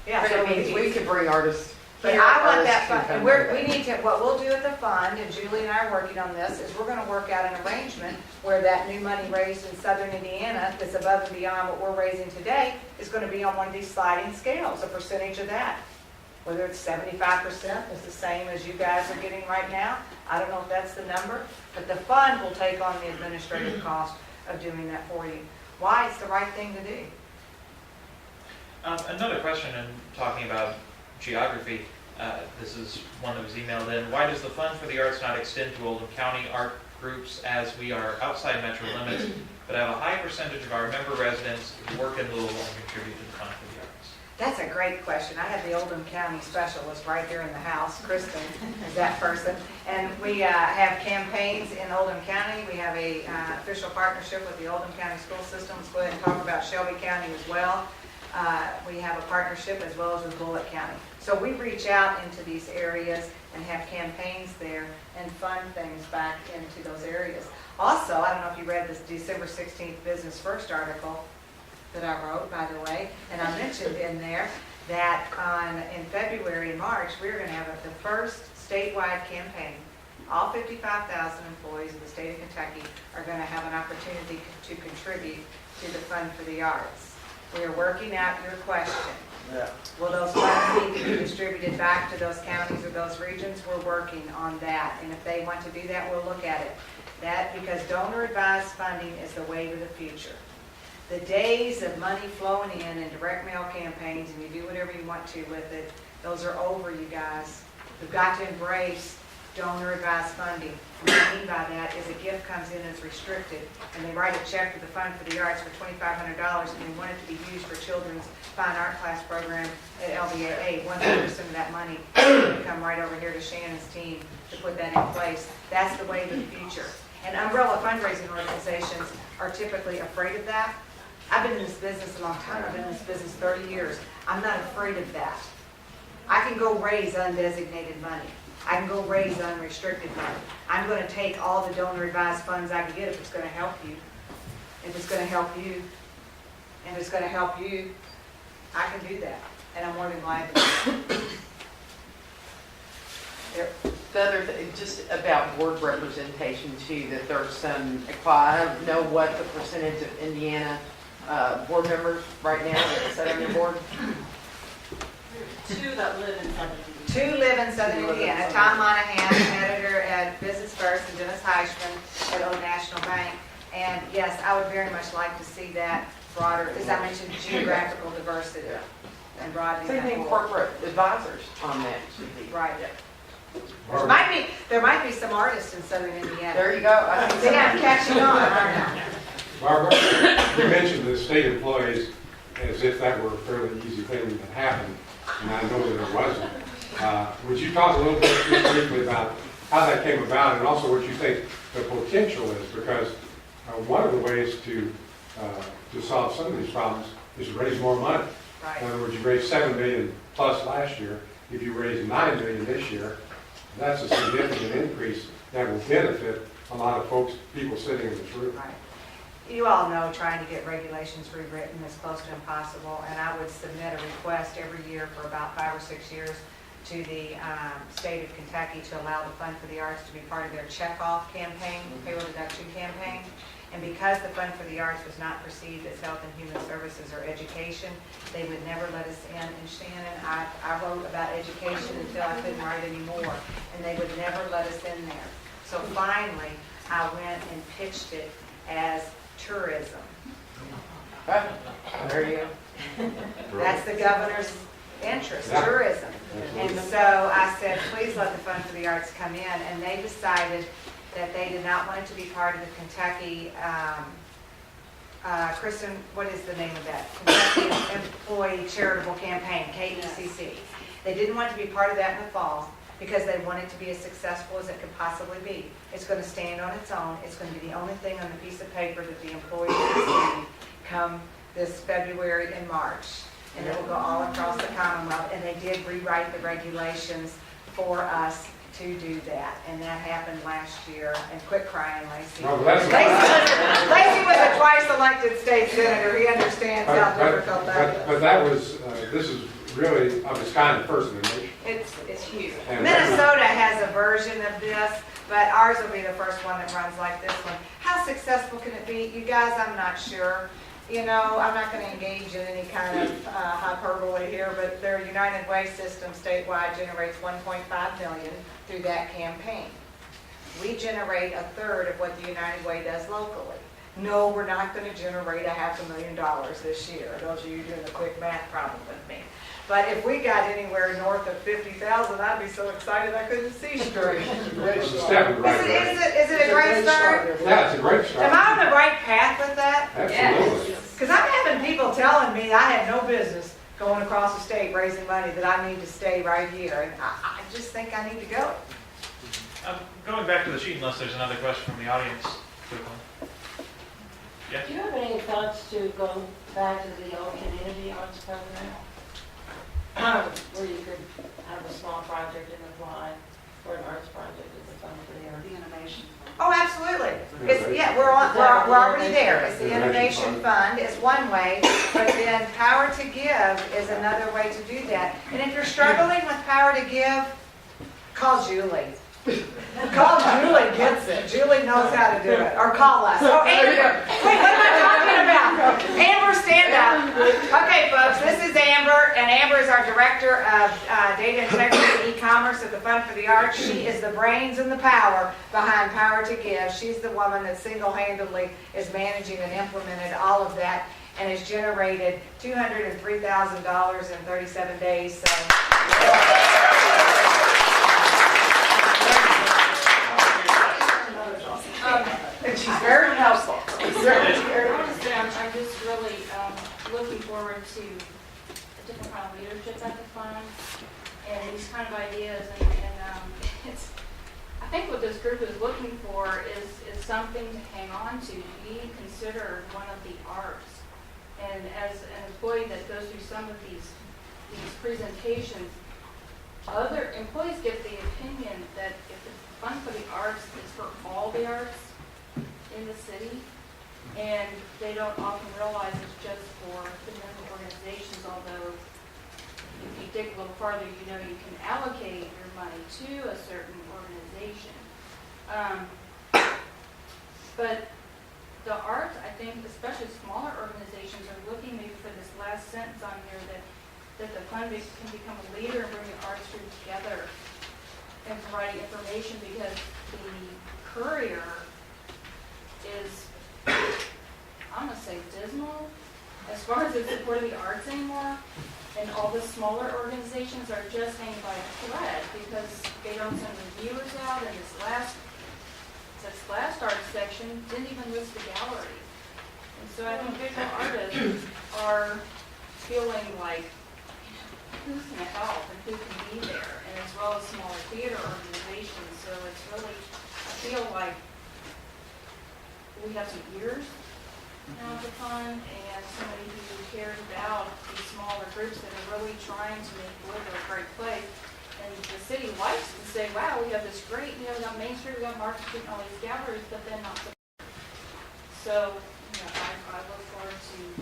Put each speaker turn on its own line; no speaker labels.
Yeah,
But
so
it means we could bring artists.
But
here,
I want
artists
that
can
fund,
come
and
do
we
that.
need to, what we'll do at the fund, and Julie and I are working on this, is we're gonna work out an arrangement where that new money raised in southern Indiana that's above and beyond what we're raising today is gonna be on one of these sliding scales, a percentage of that. Whether it's 75% is the same as you guys are getting right now, I don't know if that's the number, but the fund will take on the administrative cost of doing that for you. Why? It's the right thing to do.
Another question in talking about geography, this is one that was emailed in. Why does the Fund for the Arts not extend to Oldham County art groups as we are outside metro limits, but have a high percentage of our member residents who work in Louisville and contribute to the Fund for the Arts?
That's a great question. I have the Oldham County specialist right here in the house. Kristen is that person. And we have campaigns in Oldham County. We have a official partnership with the Oldham County School System. Let's go ahead and talk about Shelby County as well. We have a partnership as well as with Bullitt County. So we reach out into these areas and have campaigns there and fund things back into those areas. Also, I don't know if you read this December 16th Business First article that I wrote, by the way, and I mentioned in there that in February and March, we're going to have the first statewide campaign. All 55,000 employees of the state of Kentucky are going to have an opportunity to contribute to the Fund for the Arts. We are working out your question.
Yeah.
Will those funds need to be distributed back to those counties or those regions? We're working on that, and if they want to do that, we'll look at it. That, because donor advised funding is the way to the future. The days of money flowing in and direct mail campaigns, and you do whatever you want to with it, those are over, you guys. We've got to embrace donor advised funding. What I mean by that is a gift comes in as restricted, and they write a check to the Fund for the Arts for $2,500, and they want it to be used for children's fine art class program at LVAA. 100% of that money is going to come right over here to Shannon's team to put that in place. That's the way of the future. And umbrella fundraising organizations are typically afraid of that. I've been in this business a long time. I've been in this business 30 years. I'm not afraid of that. I can go raise undesignated money. I can go raise unrestricted money. I'm going to take all the donor advised funds I can get if it's going to help you. If it's going to help you, and if it's going to help you, I can do that. And I'm more than glad to do it.
The other thing, just about board representation too, that there's some, I don't know what the percentage of Indiana board members right now that sit on your board.
Two that live in Southern Indiana.
Two live in Southern Indiana. Tom Monahan, editor at Business First, and Dennis Heischman at Old National Bank. And yes, I would very much like to see that broader, as I mentioned, geographical diversity and broadening
Same
that
thing,
board.
corporate advisors on that should be.
Right. There might be some artists in Southern Indiana.
There you go. I think
See, I'm catching on right now.
Barbara, you mentioned the state employees as if that were a fairly easy thing that happened, and I know that it wasn't. Would you talk a little bit just briefly about how that came about and also what you think the potential is? Because one of the ways to solve some of these problems is to raise more money.
Right.
In other words, you raised $7 million plus last year. If you raise $9 million this year, that's a significant increase that will benefit a lot of folks, people sitting in this room.
Right. You all know trying to get regulations rewritten is close to impossible, and I would submit a request every year for about 5 or 6 years to the state of Kentucky to allow the Fund for the Arts to be part of their check-off campaign, payroll deduction campaign. And because the Fund for the Arts was not perceived as health and human services or education, they would never let us in. And Shannon, I wrote about education until I couldn't write anymore, and they would never let us in there. So finally, I went and pitched it as tourism.
there you go.
That's the governor's interest,
Yeah.
tourism. And so I said, please let the Fund for the Arts come in, and they decided that they did not want it to be part of the Kentucky, Kristen, what is the name of that? Kentucky Employee Charitable Campaign, KECC. They didn't want it to be part of that in the fall because they want it to be as successful as it could possibly be. It's going to stand on its own. It's going to be the only thing on the piece of paper that the employees will see come this February and March. And it will go all across the Commonwealth. And they did rewrite the regulations for us to do that. And that happened last year. And quit crying, Lacey.
No, that's
Lacey was a twice elected state senator. He understands how difficult that is.
But that was, this is really of its kind, the first in the nation.
It's huge.
And
Minnesota has a version of this, but ours will be the first one that runs like this one. How successful can it be? You guys, I'm not sure. You know, I'm not going to engage in any kind of hyperbole here, but their United Way system statewide generates 1.5 million through that campaign. We generate a third of what the United Way does locally. No, we're not going to generate $500,000 this year. Those of you doing the quick math problem with me. But if we got anywhere north of 50,000, I'd be so excited I couldn't see straight.
It's a step in the right direction.
Is it a great start?
Yeah, it's a great start.
Am I on the right path with that?
Absolutely.
Because I'm having people telling me I have no business going across the state raising money, that I need to stay right here. And I just think I need to go.
Going back to the sheet, unless there's another question from the audience. Quick one. Yes?
Do you have any thoughts to go back to the old community arts program? Where you could have a small project and apply for an arts project as a fund for the art?
The innovation.
Oh, absolutely. We're already there. It's the Innovation Fund is one way, but then Power to Give is another way to do that. And if you're struggling with Power to Give, call Julie. Call Julie gets it. Julie knows how to do it. Or call us. Oh, Amber. Wait, what am I talking about? Amber, stand up. Okay, folks, this is Amber, and Amber is our Director of Data Integrity and E-Commerce at the Fund for the Arts. She is the brains and the power behind Power to Give. She's the woman that single-handedly is managing and implemented all of that and has generated $203,000 in 37 days. And she's very helpful.
Honestly, I'm just really looking forward to a different kind of leadership at the fund and these kind of ideas. And it's, I think what this group is looking for is something to hang on to, be considered one of the arts. And as an employee that goes through some of these presentations, other employees get the opinion that if the Fund for the Arts is for all the arts in the city, and they don't often realize it's just for the member organizations, although if you dig a little farther, you know you can allocate your money to a certain organization. But the arts, I think, especially smaller organizations, are looking maybe for this last sentence on here that the fund can become a leader and bring the arts group together and providing information, because the courier is, I'm going to say, dismal as far as it's supporting the arts anymore. And all the smaller organizations are just hanging by a thread because they don't send reviewers out. And this last arts section didn't even list the gallery. And so I think visual artists are feeling like, who's going to help and who can be there, and as well as smaller theater organizations. So it's really, I feel like we have some ears now at the fund, and somebody who cares about these smaller groups that are really trying to make Louisville a great place. And the city likes to say, wow, we have this great, we got Main Street, we got Market Street, and all these galleries, but then not the. So, I look forward to